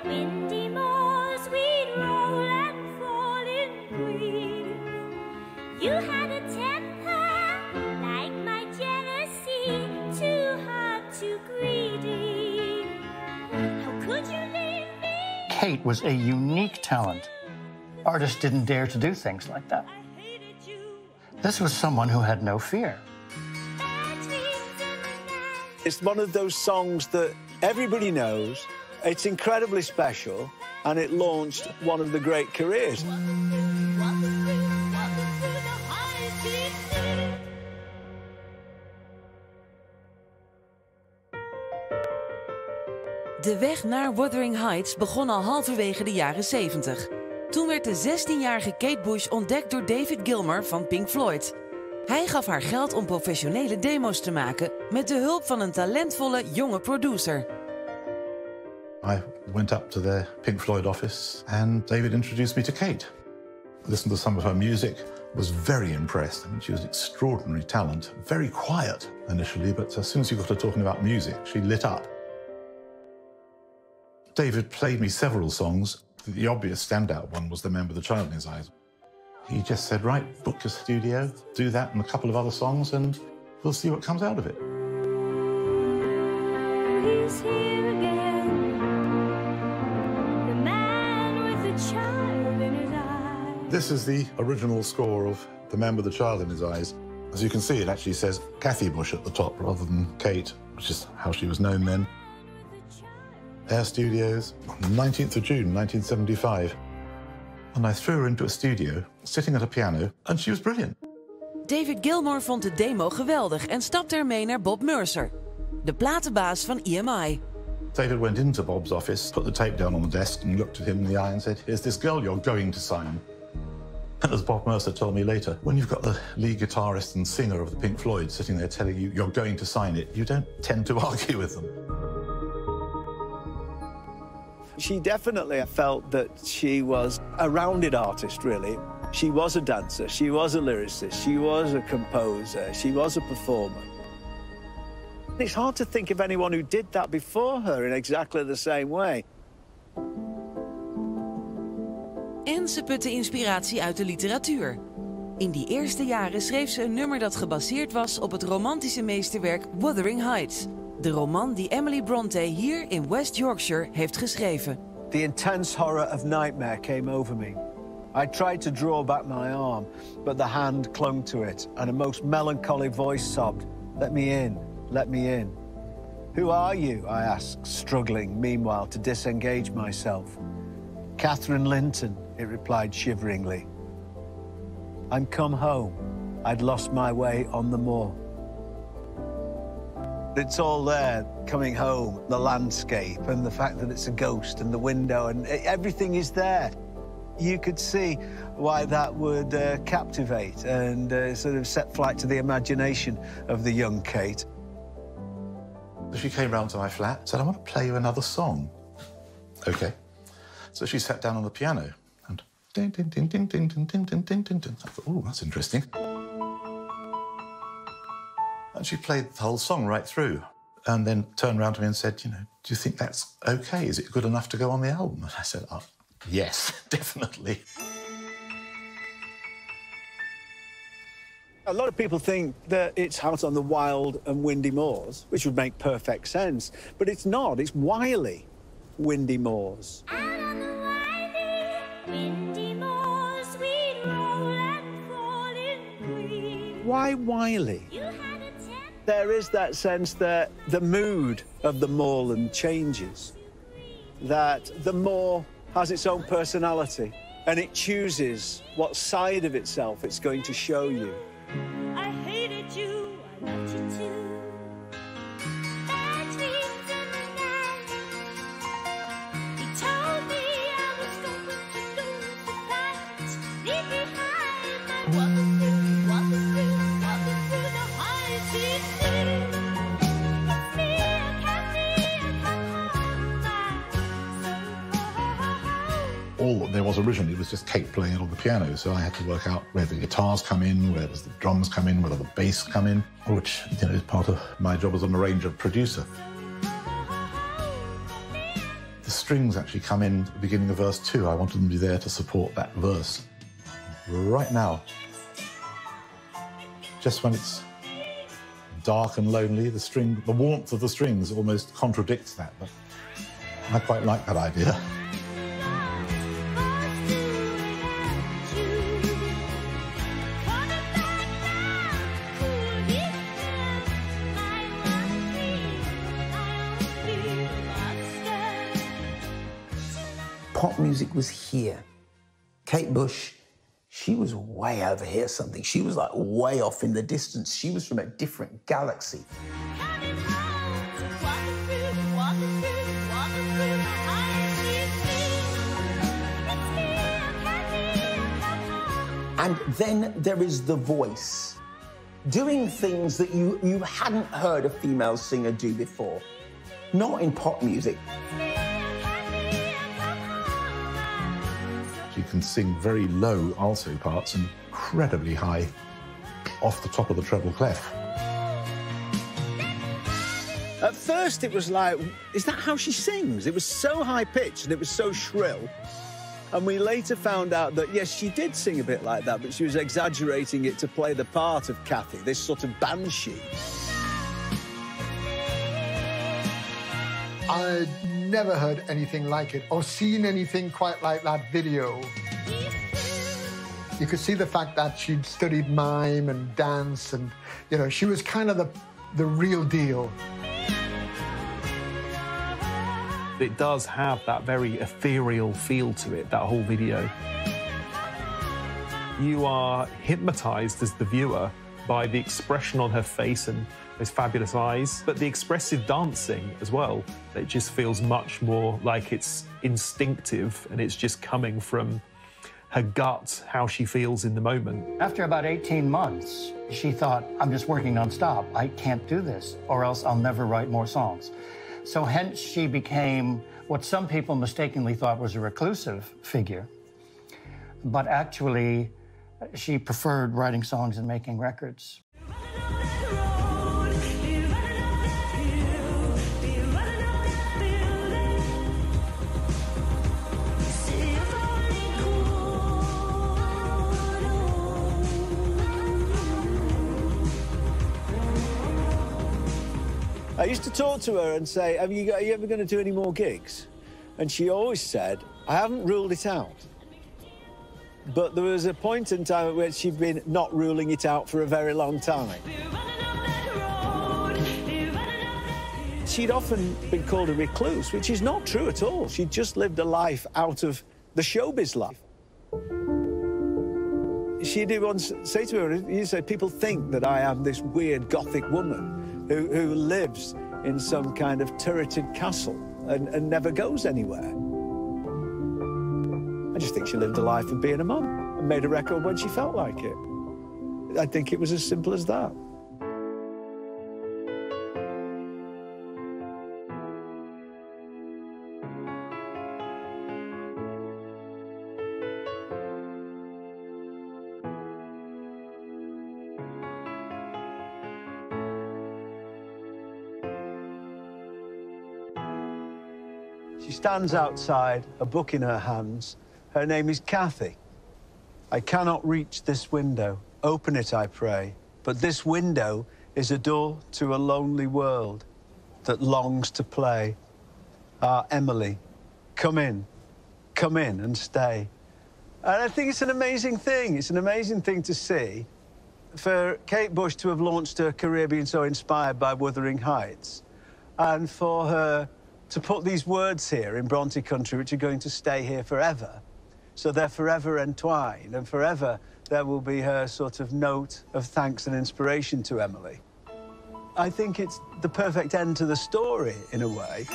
windy moors, we'd roll and fall in green. You had a temper like my jealousy, too hard, too greedy. How could you leave me? Kate was a unique talent. Artists didn't dare to do things like that. This was someone who had no fear. It's one of those songs that everybody knows. It's incredibly special, and it launched one of the great careers. De weg naar Wuthering Heights begon al halverwege de jaren 70. Toen werd de 16-jarige Kate Bush ontdekt door David Gilmour van Pink Floyd. Hij gaf haar geld om professionele demo's te maken met de hulp van een talentvolle jonge producer. I went up to the Pink Floyd office and David introduced me to Kate. I listened to some of her music, was very impressed. I mean, she was an extraordinary talent, very quiet initially, but as soon as you got her talking about music, she lit up. David played me several songs. The obvious standout one was Remember the Child in His Eyes. He just said, right, book your studio, do that and a couple of other songs, and we'll see what comes out of it. He's here again, the man with the child in his eyes. This is the original score of Remember the Child in His Eyes. As you can see, it actually says Kathy Bush at the top rather than Kate, which is how she was known then. Air Studios, on the 19th of June, 1975. And I threw her into a studio, sitting at a piano, and she was brilliant. David Gilmour vond de demo geweldig en stapte ermee naar Bob Mercer, de platenbaas van EMI. David went into Bob's office, put the tape down on the desk and looked at him in the eye and said, here's this girl you're going to sign. And as Bob Mercer told me later, when you've got the lead guitarist and singer of the Pink Floyd sitting there telling you you're going to sign it, you don't tend to argue with them. She definitely felt that she was a rounded artist, really. She was a dancer, she was a lyricist, she was a composer, she was a performer. It's hard to think of anyone who did that before her in exactly the same way. En ze putte inspiratie uit de literatuur. In die eerste jaren schreef ze een nummer dat gebaseerd was op het romantische meesterwerk Wuthering Heights. De roman die Emily Bronte hier in West Yorkshire heeft geschreven. The intense horror of nightmare came over me. I tried to draw back my arm, but the hand clung to it, and a most melancholy voice sobbed, "Let me in, let me in." "Who are you?" I asked, struggling, meanwhile, to disengage myself. "Catherine Linton," it replied shiveringly. "I'm come home. I'd lost my way on the moor." It's all there, coming home, the landscape, and the fact that it's a ghost, and the window, and everything is there. You could see why that would captivate and sort of set flight to the imagination of the young Kate. She came round to my flat, said, I want to play you another song. Okay. So she sat down on the piano, and din, din, din, din, din, din, din, din, din, din, din. I thought, oh, that's interesting. And she played the whole song right through, and then turned around to me and said, you know, do you think that's okay? Is it good enough to go on the album? And I said, oh, yes, definitely. A lot of people think that it's out on the wild and windy moors, which would make perfect sense, but it's not. It's wily windy moors. Out on the windy moors, we'd roll and fall in green. Why wily? There is that sense that the mood of the moorland changes, that the moor has its own personality, and it chooses what side of itself it's going to show you. I hated you, I loved you too. Bad dreams in the night. He told me I was going to lose the fight. Leave behind my walking through the high seas. It's me, I can't see, I come home, my soul. All that there was originally was just Kate playing it on the piano, so I had to work out where the guitars come in, where does the drums come in, where does the bass come in, which, you know, is part of my job as an arranger producer. The strings actually come in at the beginning of verse 2. I wanted them to be there to support that verse. Right now, just when it's dark and lonely, the warmth of the strings almost contradicts that, but I quite like that idea. Pop music was here. Kate Bush, she was way over here something. She was like way off in the distance. She was from a different galaxy. And then there is the voice, doing things that you hadn't heard a female singer do before. Not in pop music. She can sing very low alto parts and incredibly high off the top of the treble clef. At first it was like, is that how she sings? It was so high-pitched and it was so shrill. And we later found out that, yes, she did sing a bit like that, but she was exaggerating it to play the part of Kathy, this sort of banshee. I'd never heard anything like it or seen anything quite like that video. You could see the fact that she'd studied mime and dance and, you know, she was kind of the real deal. It does have that very ethereal feel to it, that whole video. You are hypnotized as the viewer by the expression on her face and those fabulous eyes, but the expressive dancing as well. It just feels much more like it's instinctive and it's just coming from her gut, how she feels in the moment. After about 18 months, she thought, I'm just working nonstop. I can't do this, or else I'll never write more songs. So hence she became what some people mistakenly thought was a reclusive figure. But actually, she preferred writing songs and making records. I used to talk to her and say, are you ever going to do any more gigs? And she always said, I haven't ruled it out. But there was a point in time where she'd been not ruling it out for a very long time. She'd often been called a recluse, which is not true at all. She'd just lived a life out of the showbiz life. She did once say to her, you say, people think that I am this weird Gothic woman who lives in some kind of turreted castle and never goes anywhere. I just think she lived a life of being a mum and made a record when she felt like it. I think it was as simple as that. She stands outside, a book in her hands. Her name is Kathy. I cannot reach this window. Open it, I pray. But this window is a door to a lonely world that longs to play. Ah, Emily, come in and stay. And I think it's an amazing thing. It's an amazing thing to see. For Kate Bush to have launched her career being so inspired by Wuthering Heights, and for her to put these words here in Bronte country, which are going to stay here forever. So they're forever entwined, and forever there will be her sort of note of thanks and inspiration to Emily. I think it's the perfect end to the story, in a way.